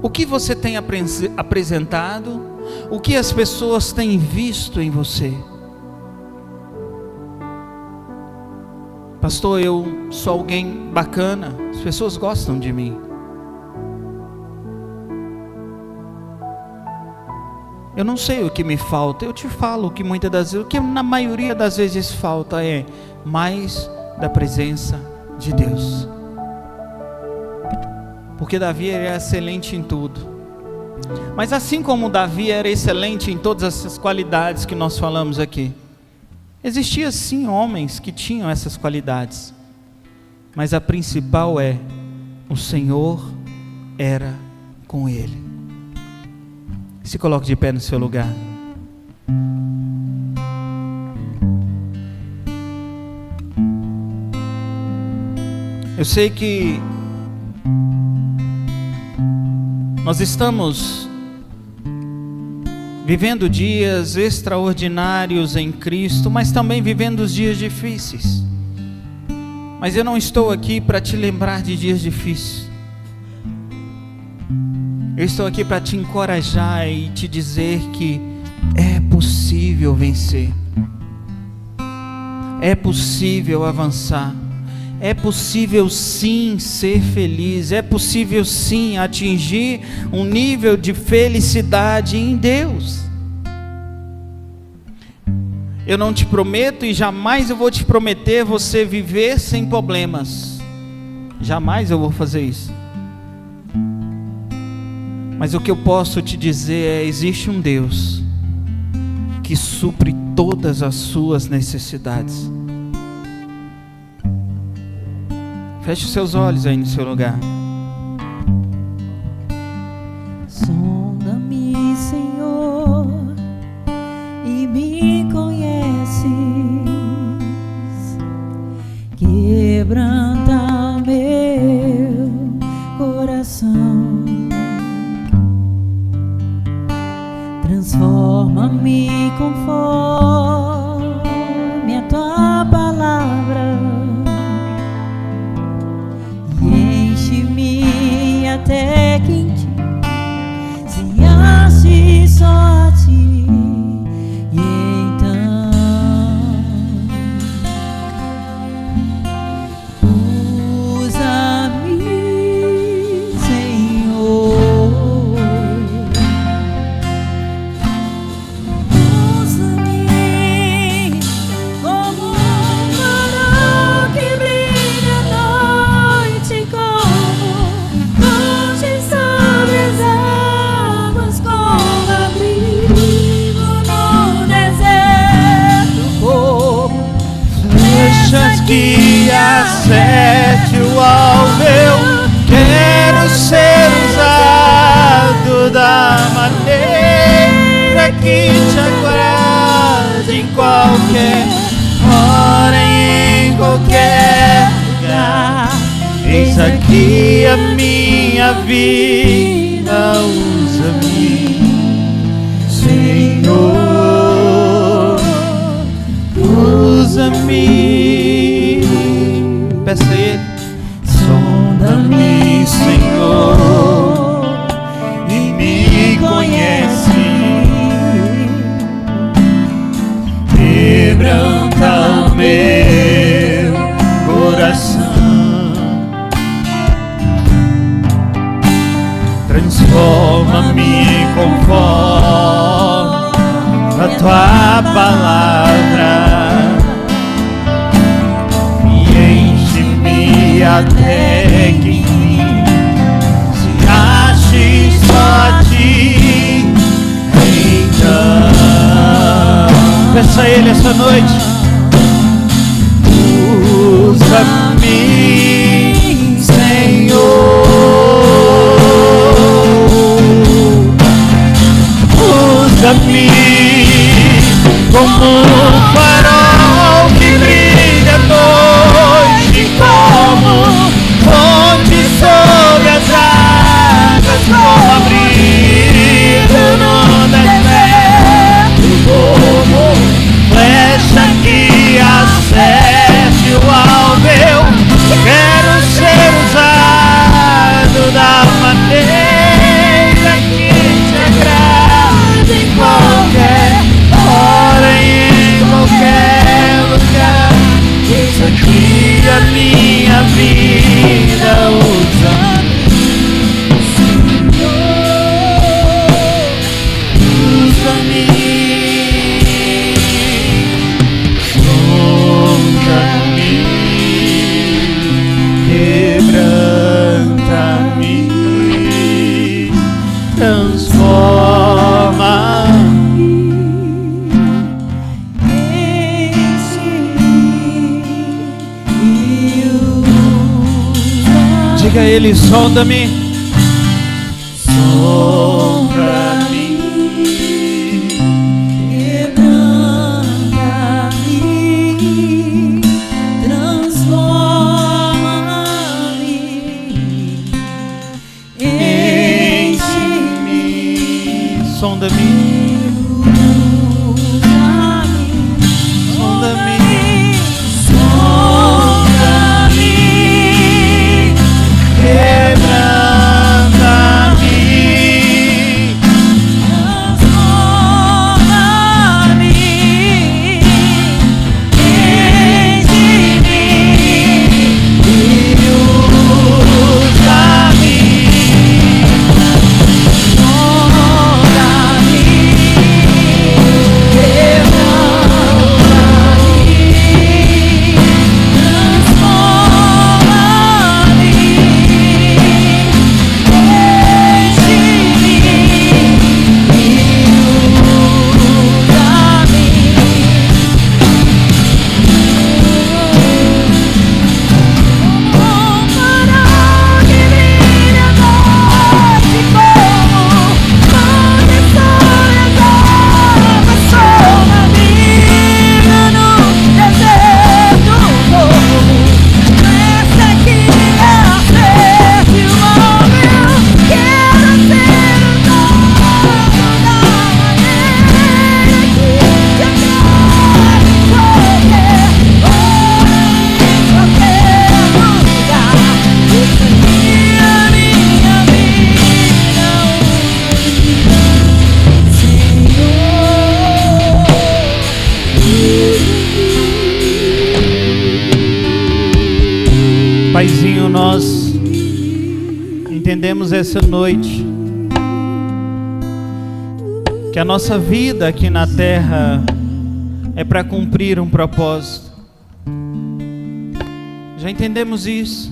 O que você tem apresentado? O que as pessoas têm visto em você? Pastor, eu sou alguém bacana, as pessoas gostam de mim. Eu não sei o que me falta. Eu te falo que muitas das vezes, o que na maioria das vezes falta é mais da presença de Deus. Porque Davi era excelente em tudo. Mas assim como Davi era excelente em todas essas qualidades que nós falamos aqui, existiam sim homens que tinham essas qualidades, mas a principal é: o Senhor era com ele. Se coloque de pé no seu lugar. Eu sei que nós estamos vivendo dias extraordinários em Cristo, mas também vivendo os dias difíceis. Mas eu não estou aqui para te lembrar de dias difíceis. Eu estou aqui para te encorajar e te dizer que é possível vencer. É possível avançar. É possível sim ser feliz, é possível sim atingir um nível de felicidade em Deus. Eu não te prometo e jamais eu vou te prometer você viver sem problemas. Jamais eu vou fazer isso. Mas o que eu posso te dizer é: existe um Deus que supre todas as suas necessidades. Feche os seus olhos aí no seu lugar. Sonda-me, Senhor, e me conheces. Quebranta meu coração. Transforma-me conforme a tua palavra. Até que em ti se ache só a ti. E então usa-me, Senhor, usa-me como um farol que brilha à noite, como sobre as águas, como abrigo no deserto, como Flechas que acerte o alvo. Quero ser usado da maneira que te agrade, em qualquer hora e em qualquer lugar. Eis aqui a minha vida, usa-me, Senhor, usa-me. Peça a Ele. Sonda-me, Senhor, e me conhece. Quebranta o meu coração. Transforma-me conforme a tua palavra. Me enche-me até Peça a Ele essa noite. Usa-me, Senhor. Usa-me como um farol que brilha à noite, como fonte sobre as águas, como abrigo no deserto, como flecha que acerte o alvo. Quero ser usado da maneira que te agrada, em qualquer hora e em qualquer lugar. Isso aqui é a minha vida, usa-me, usa-me, sonda-me, quebranta-me, transforma-me. Diga a Ele, sonda-me, sonda-me, quebranta-me, transforma-me, enche-me, sonda-me, sonda-me, Paizinho, nós entendemos essa noite que a nossa vida aqui na terra é para cumprir um propósito. Já entendemos isso.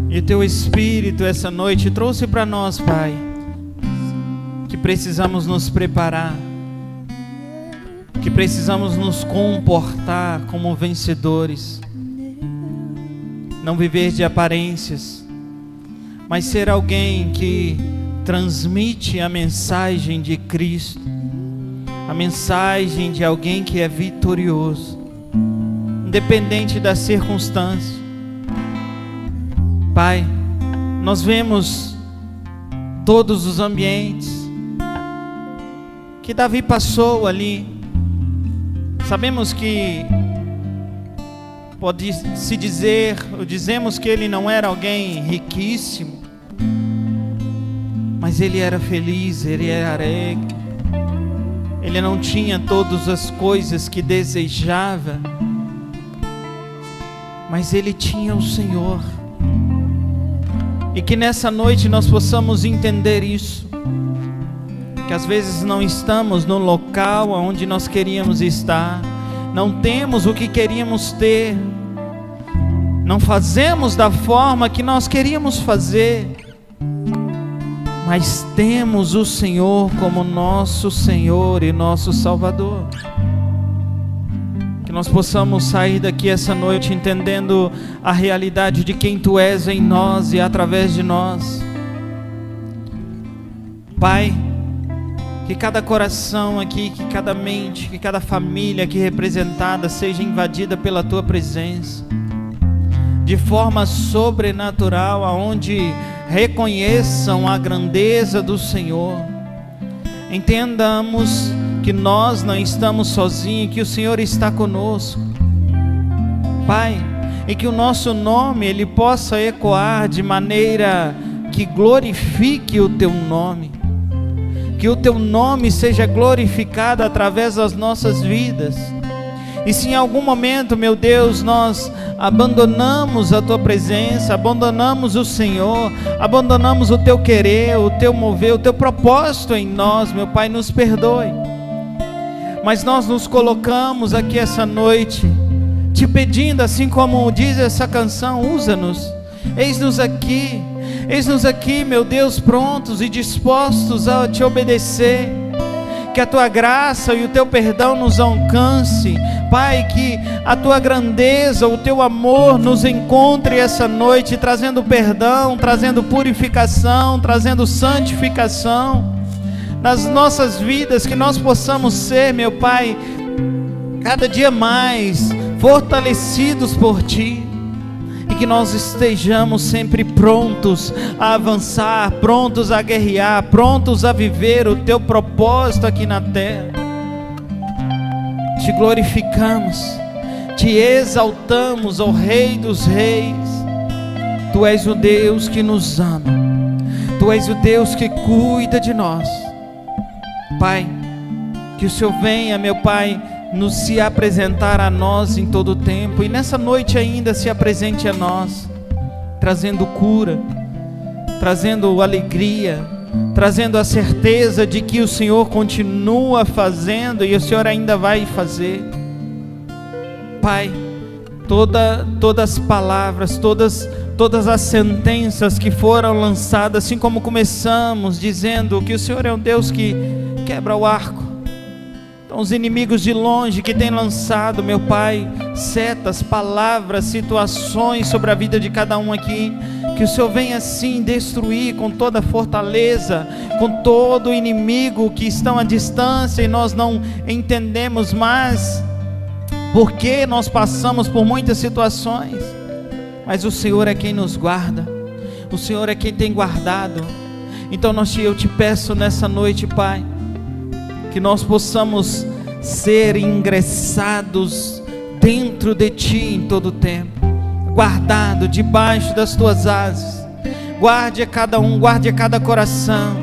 E o Teu Espírito essa noite trouxe para nós, Pai, que precisamos nos preparar, que precisamos nos comportar como vencedores. Não viver de aparências, mas ser alguém que transmite a mensagem de Cristo, a mensagem de alguém que é vitorioso, independente da circunstância. Pai, nós vemos todos os ambientes que Davi passou ali. Sabemos que pode-se dizer, ou dizemos que ele não era alguém riquíssimo, mas ele era feliz, ele era alegre. Ele não tinha todas as coisas que desejava, mas ele tinha o Senhor. E que nessa noite nós possamos entender isso, que às vezes não estamos no local onde nós queríamos estar, não temos o que queríamos ter, não fazemos da forma que nós queríamos fazer, mas temos o Senhor como nosso Senhor e nosso Salvador. Que nós possamos sair daqui essa noite entendendo a realidade de quem Tu és em nós e através de nós. Pai, que cada coração aqui, que cada mente, que cada família aqui representada seja invadida pela Tua presença, de forma sobrenatural, aonde reconheçam a grandeza do Senhor. Entendamos que nós não estamos sozinhos, que o Senhor está conosco, Pai, e que o nosso nome ele possa ecoar de maneira que glorifique o Teu nome, que o Teu nome seja glorificado através das nossas vidas. E se em algum momento, meu Deus, nós abandonamos a Tua presença, abandonamos o Senhor, abandonamos o Teu querer, o Teu mover, o Teu propósito em nós, meu Pai, nos perdoe. Mas nós nos colocamos aqui essa noite, Te pedindo, assim como diz essa canção, usa-nos, eis-nos aqui, meu Deus, prontos e dispostos a Te obedecer. Que a Tua graça e o Teu perdão nos alcance, Pai, que a Tua grandeza, o Teu amor nos encontre essa noite, trazendo perdão, trazendo purificação, trazendo santificação nas nossas vidas, que nós possamos ser, meu Pai, cada dia mais fortalecidos por Ti, e que nós estejamos sempre prontos a avançar, prontos a guerrear, prontos a viver o Teu propósito aqui na terra. Te glorificamos, Te exaltamos, ó Rei dos Reis. Tu és o Deus que nos ama, Tu és o Deus que cuida de nós. Pai, que o Senhor venha, meu Pai, nos se apresentar a nós em todo o tempo, e nessa noite ainda se apresente a nós, trazendo cura, trazendo alegria, trazendo a certeza de que o Senhor continua fazendo e o Senhor ainda vai fazer. Pai, todas as palavras, todas as sentenças que foram lançadas, assim como começamos dizendo que o Senhor é um Deus que quebra o arco. Então, os inimigos de longe que têm lançado, meu Pai, setas, palavras, situações sobre a vida de cada um aqui, que o Senhor venha assim destruir com toda a fortaleza, com todo o inimigo que estão à distância e nós não entendemos mais porque nós passamos por muitas situações, mas o Senhor é quem nos guarda, o Senhor é quem tem guardado. Então eu te peço nessa noite, Pai, que nós possamos ser ingressados dentro de Ti em todo o tempo, guardado debaixo das Tuas asas. Guarde a cada um, guarde a cada coração,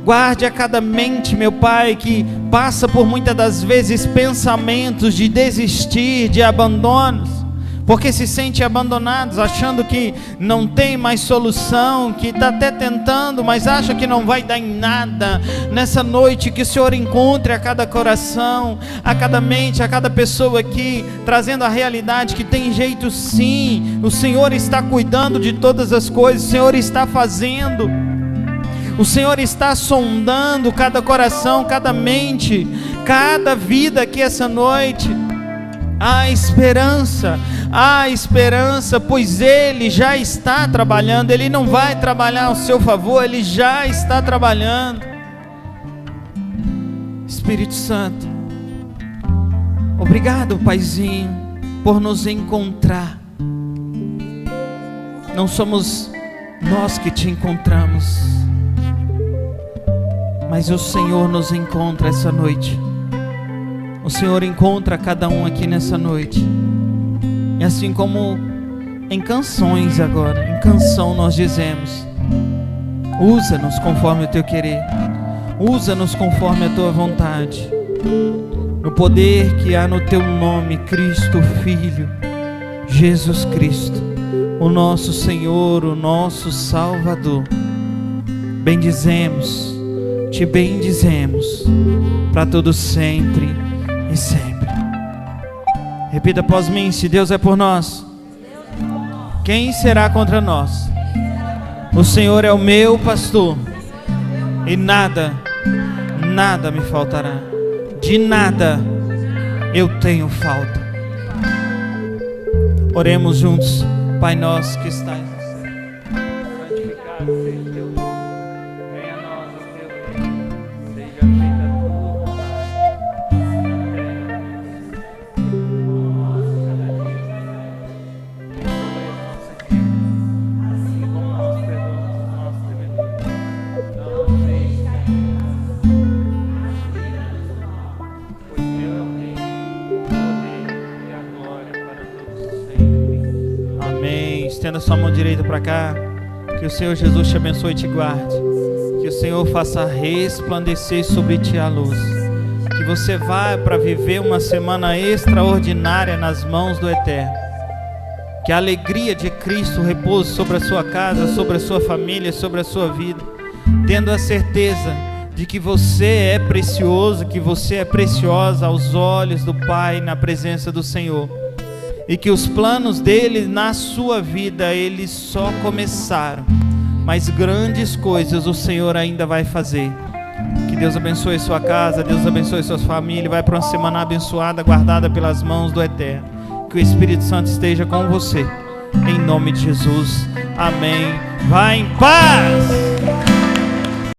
guarde a cada mente, meu Pai, que passa por muitas das vezes pensamentos de desistir, de abandonos, porque se sente abandonados, achando que não tem mais solução, que está até tentando, mas acha que não vai dar em nada. Nessa noite que o Senhor encontre a cada coração, a cada mente, a cada pessoa aqui, trazendo a realidade que tem jeito sim, o Senhor está cuidando de todas as coisas, o Senhor está fazendo, o Senhor está sondando cada coração, cada mente, cada vida aqui essa noite. Há esperança, pois Ele já está trabalhando. Ele não vai trabalhar ao seu favor, Ele já está trabalhando. Espírito Santo, obrigado, Paizinho, por nos encontrar. Não somos nós que Te encontramos, mas o Senhor nos encontra essa noite. O Senhor encontra cada um aqui nessa noite. E assim como em canções agora, em canção nós dizemos: usa-nos conforme o Teu querer, usa-nos conforme a Tua vontade, no poder que há no Teu nome, Cristo Filho, Jesus Cristo, o nosso Senhor, o nosso Salvador. Bendizemos, Te bendizemos, para todos sempre e sempre. Repita após mim: se Deus é por nós, quem será contra nós? O Senhor é o meu pastor e nada me faltará. De nada eu tenho falta. Oremos juntos. Pai nosso que estás no céu, santificado seja o teu nome. Venha a nós o teu reino. Seja feita a tua vontade, na terra como no céu. Cada dia perdoa as nossas dívidas, assim como nós perdoamos os nossos devedores. Não nos deixes cair em tentação, pois teu é o reino, o poder e a glória para todos sempre. Amém. Estenda sua mão direita para cá. Que o Senhor Jesus te abençoe e te guarde. Que o Senhor faça resplandecer sobre ti a luz. Que você vá para viver uma semana extraordinária nas mãos do Eterno. Que a alegria de Cristo repouse sobre a sua casa, sobre a sua família, sobre a sua vida. Tendo a certeza de que você é precioso, que você é preciosa aos olhos do Pai na presença do Senhor. E que os planos dele na sua vida, eles só começaram, mas grandes coisas o Senhor ainda vai fazer. Que Deus abençoe sua casa, Deus abençoe sua família. Vai para uma semana abençoada, guardada pelas mãos do Eterno. Que o Espírito Santo esteja com você, em nome de Jesus, amém. Vá em paz.